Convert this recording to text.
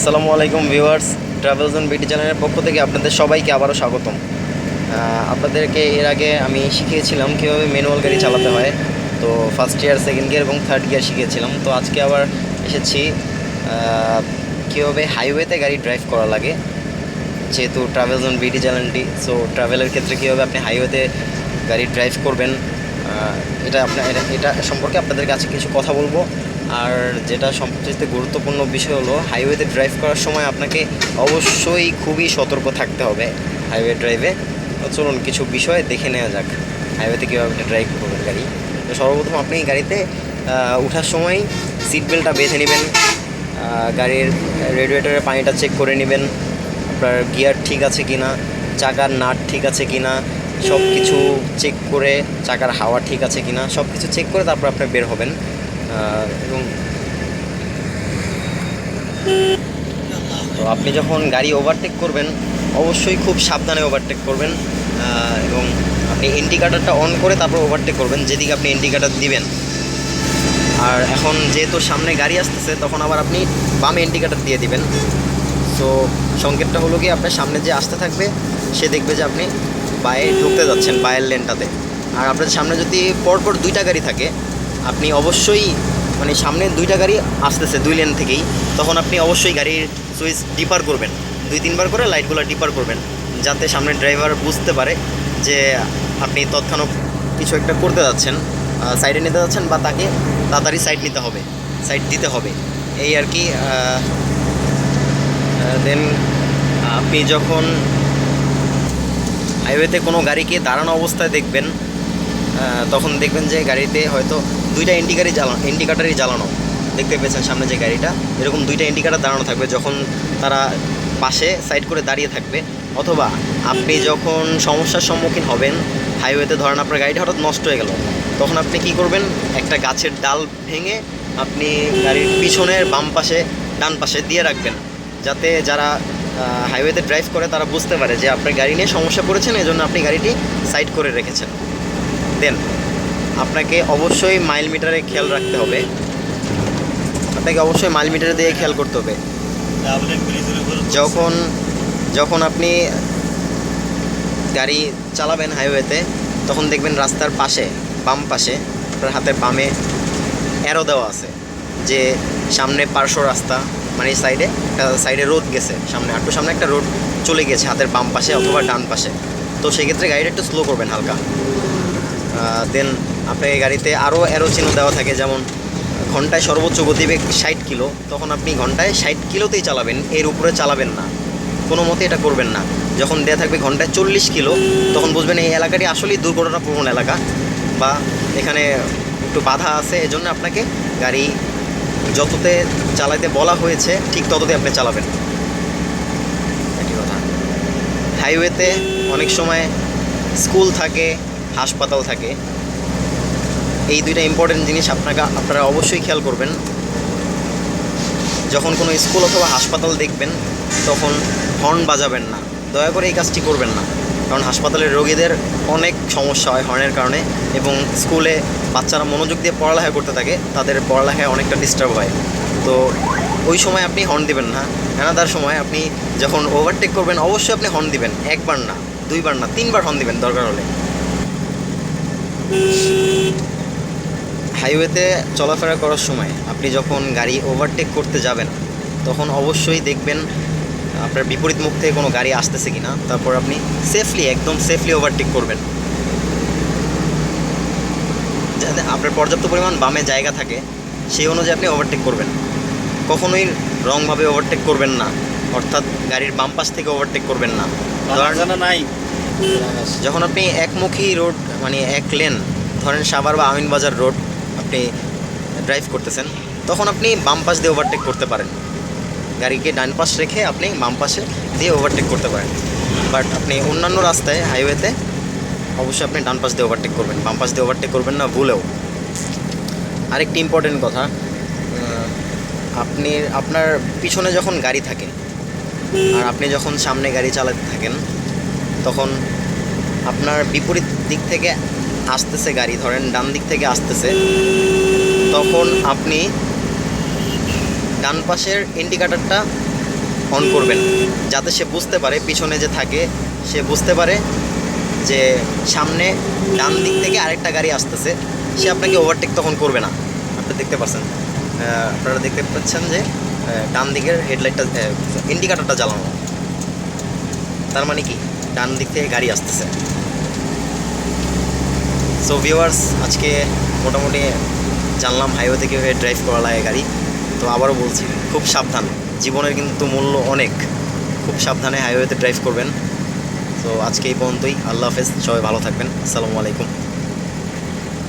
আসসালামু আলাইকুম viewers, travel zone BD চ্যানেলের পক্ষ থেকে আপনাদের সবাইকে আবারও স্বাগতম। আপনাদেরকে এর আগে আমি শিখিয়েছিলাম কীভাবে ম্যানুয়াল গাড়ি চালাতে হয়। তো ফার্স্ট ইয়ার, সেকেন্ড গিয়ার এবং থার্ড গিয়ার শিখিয়েছিলাম। তো আজকে আবার এসেছি কীভাবে হাইওয়েতে গাড়ি ড্রাইভ করা লাগে, যেহেতু ট্রাভেল জোন বিডি চ্যানেলটি। সো ট্রাভেলের ক্ষেত্রে কীভাবে আপনি হাইওয়েতে গাড়ি ড্রাইভ করবেন, এটা সম্পর্কে আপনাদের কাছে কিছু কথা বলবো। আর যেটা সবচেয়ে গুরুত্বপূর্ণ বিষয় হলো, হাইওয়েতে ড্রাইভ করার সময় আপনাকে অবশ্যই খুবই সতর্ক থাকতে হবে হাইওয়ে ড্রাইভে। তো চলুন কিছু বিষয় দেখে নেওয়া যাক, হাইওয়েতে কীভাবে আপনি ড্রাইভ করবেন গাড়ি। তো সর্বপ্রথম আপনি গাড়িতে ওঠার সময় সিট বেল্টটা বেঁধে নেবেন, গাড়ির রেডিয়েটরের পানিটা চেক করে নেবেন, আপনার গিয়ার ঠিক আছে কি না, চাকার নাট ঠিক আছে কি না, সব কিছু চেক করে, চাকার হাওয়া ঠিক আছে কি না, সব কিছু চেক করে তারপর আপনি বের হবেন। এবং তো আপনি যখন গাড়ি ওভারটেক করবেন অবশ্যই খুব সাবধানে ওভারটেক করবেন, এবং আপনি ইন্ডিকেটরটা অন করে তারপর ওভারটেক করবেন যেদিকে আপনি ইন্ডিকেটর দিবেন। আর এখন যেহেতু সামনে গাড়ি আসতেছে, তখন আবার আপনি বামে ইন্ডিকেটর দিয়ে দিবেন। তো সংকেতটা হলো কি, আপনার সামনে যে আসতে থাকবে সে দেখবে যে আপনি বায়ে ঢুকতে যাচ্ছেন, বায়ের লেনটাতে। আর আপনার সামনে যদি পরপর দুইটা গাড়ি থাকে, আপনি অবশ্যই সামনে দুইটা গাড়ি আসতেছে দুই লেন থেকেই, তখন আপনি অবশ্যই গাড়ির সুইচ ডিপার করবেন, 2-3 বার করে লাইটগুলো ডিপার করবেন, যাতে সামনে ড্রাইভার বুঝতে পারে যে আপনি তৎক্ষণাৎ কিছু একটা করতে যাচ্ছেন, সাইডে নিতে যাচ্ছেন, বা তাকে তাড়াতাড়ি সাইড নিতে হবে, সাইড দিতে হবে, এই আর কি। দেন আপনি যখন হাইওয়েতে কোনো গাড়িকে দাঁড়ানো অবস্থায় দেখবেন, তখন দেখবেন যে গাড়িতে হয়তো দুইটা ইন্ডিকেটারই জ্বালানো। দেখতে পেয়েছেন সামনে যে গাড়িটা, এরকম দুইটা ইন্ডিকেটার দাঁড়ানো থাকবে যখন তারা পাশে সাইড করে দাঁড়িয়ে থাকবে। অথবা আপনি যখন সমস্যার সম্মুখীন হবেন হাইওয়েতে, ধরেন আপনার গাড়িটা হঠাৎ নষ্ট হয়ে গেল, তখন আপনি কি করবেন, একটা গাছের ডাল ভেঙে আপনি গাড়ির পিছনের বাম পাশে, ডান পাশে দিয়ে রাখবেন, যাতে যারা হাইওয়েতে ড্রাইভ করে তারা বুঝতে পারে যে আপনার গাড়ি নিয়ে সমস্যা পড়েছেন, এই জন্য আপনি গাড়িটি সাইড করে রেখেছেন। দেন আপনাকে অবশ্যই মাইল মিটারে খেয়াল রাখতে হবে, আপনাকে অবশ্যই মাইল মিটারে দিয়ে খেয়াল করতে হবে। যখন আপনি গাড়ি চালাবেন হাইওয়েতে, তখন দেখবেন রাস্তার পাশে, বাম পাশে, আপনার হাতের বামে অ্যারো দেওয়া আছে যে সামনে পার্শ্ব রাস্তা, সাইডে রোড গেছে, সামনে একটা রোড চলে গেছে হাতের বাম পাশে অথবা ডান পাশে। তো সেক্ষেত্রে গাড়িটা একটু স্লো করবেন হালকা। দেন আপনার গাড়িতে আরও অ্যারো চিহ্ন দেওয়া থাকে, যেমন ঘন্টায় সর্বোচ্চ গতিবেগ 60 কিলো, তখন আপনি ঘন্টায় 60 কিলোতেই চালাবেন, এর উপরে চালাবেন না, কোনো মতে এটা করবেন না। যখন দেওয়া থাকবে ঘন্টায় 40 কিলো, তখন বুঝবেন এই এলাকাটি আসলেই দুর্ঘটনাপ্রবণ এলাকা, বা এখানে একটু বাধা আছে, এজন্য আপনাকে গাড়ি যততে চালাতে বলা হয়েছে ঠিক তততে আপনি চালাবেন, একই কথা। হাইওয়েতে অনেক সময় স্কুল থাকে, হাসপাতাল থাকে, এই দুইটা ইম্পর্টেন্ট জিনিস আপনারা অবশ্যই খেয়াল করবেন। যখন কোনো স্কুল অথবা হাসপাতাল দেখবেন, তখন হর্ন বাজাবেন না, দয়া করে এই কাজটি করবেন না, কারণ হাসপাতালের রোগীদের অনেক সমস্যা হয় হর্নের কারণে, এবং স্কুলে বাচ্চারা মনোযোগ দিয়ে পড়ালেখা করতে থাকে, তাদের পড়ালেখায় অনেকটা ডিস্টার্ব হয়। তো ওই সময় আপনি হর্ন দিবেন না। অ্যানাদার সময় আপনি যখন ওভারটেক করবেন, অবশ্যই আপনি হর্ন দিবেন, 1 বার না, 2 বার না, 3 বার হর্ন দিবেন দরকার হলে। হাইওয়েতে চলাফেরা করার সময় আপনি যখন গাড়ি ওভারটেক করতে যাবেন, তখন অবশ্যই দেখবেন আপনার বিপরীত মুখ থেকে কোনো গাড়ি আসতেছে কিনা, তারপর আপনি একদম সেফলি ওভারটেক করবেন, যাতে আপনার পর্যাপ্ত পরিমাণ বামে জায়গা থাকে, সেই অনুযায়ী আপনি ওভারটেক করবেন। কখনোই রংভাবে ওভারটেক করবেন না, অর্থাৎ গাড়ির বাম পাশ থেকে ওভারটেক করবেন না। যখন আপনি একমুখী রোড, এক লেন, ধরেন সাভার বা আমিনবাজার রোড আপনি ড্রাইভ করতেছেন, তখন আপনি বাম পাশ দিয়ে ওভারটেক করতে পারেন, গাড়িকে ডান পাশ রেখে আপনি বাম পাশে দিয়ে ওভারটেক করতে পারেন। বাট আপনি অন্যান্য রাস্তায়, হাইওয়েতে অবশ্যই আপনি ডান পাশ দিয়ে ওভারটেক করবেন, বাম পাশ দিয়ে ওভারটেক করবেন না ভুলেও। আরেকটি ইম্পর্টেন্ট কথা, আপনার পিছনে যখন গাড়ি থাকে আর আপনি যখন সামনে গাড়ি চালাতে থাকেন, তখন আপনার বিপরীত দিক থেকে আসতেছে গাড়ি, ধরেন ডান দিক থেকে আসতেছে, তখন আপনি ডান পাশের ইন্ডিকেটরটা অন করবেন, যাতে সে বুঝতে পারে পিছনে যে থাকে সে বুঝতে পারে যে সামনে ডান দিক থেকে আরেকটা গাড়ি আসতেছে, সে আপনাকে ওভারটেক তখন করবে না। আপনি দেখতে পাচ্ছেন, আপনারা দেখতে পাচ্ছেন যে ডান দিকের হেডলাইটটা ইন্ডিকেটরটা জ্বালানো, তার মানে কি ডান দিক থেকে গাড়ি আসতেছে। সো ভিউয়ার্স, আজকে মোটামুটি জানলাম হাইওয়েতে কীভাবে ড্রাইভ করা লাগে গাড়ি। তো আবারও বলছি, খুব সাবধান, জীবনের কিন্তু মূল্য অনেক, খুব সাবধানে হাইওয়েতে ড্রাইভ করবেন। তো আজকে এই পর্যন্তই, আল্লাহ হাফেজ, সবাই ভালো থাকবেন, আসসালামু আলাইকুম।